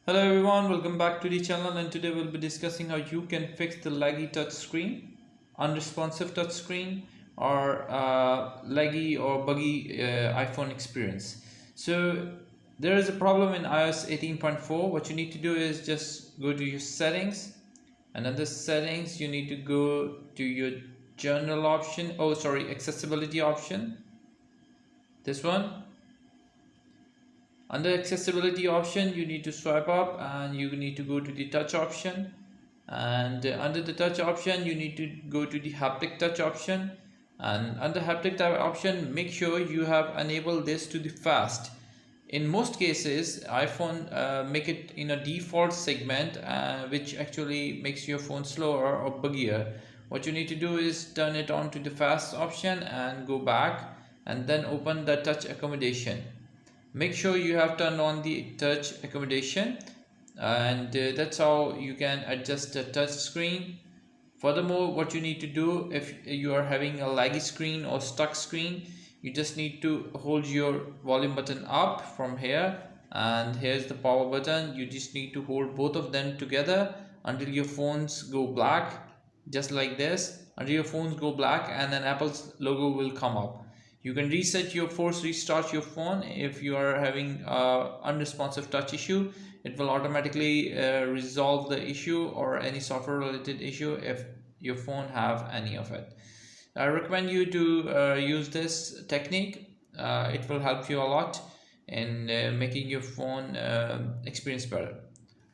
Hello everyone, welcome back to the channel, and today we'll be discussing how you can fix the laggy touch screen, unresponsive touch screen, or laggy or buggy iPhone experience. So there is a problem in iOS 18.4. What you need to do is just go to your settings, and under settings you need to go to your general option, accessibility option, this one. Under accessibility option, you need to swipe up and you need to go to the touch option, and under the touch option you need to go to the haptic touch option, and under haptic touch option make sure you have enabled this to the fast. In most cases iPhone make it in a default segment, which actually makes your phone slower or buggier. What you need to do is turn it on to the fast option and go back, and then open the touch accommodation. Make sure you have turned on the touch accommodation, and that's how you can adjust the touch screen. Furthermore, what you need to do if you are having a laggy screen or stuck screen, you just need to hold your volume button up from here, and here's the power button. You just need to hold both of them together until your phones go black, just like this, until your phones go black, and then Apple's logo will come up. You can force restart your phone if you are having unresponsive touch issue. It will automatically resolve the issue or any software related issue if your phone have any of it. I recommend you to use this technique. It will help you a lot in making your phone experience better.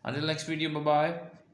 Until next video, bye bye.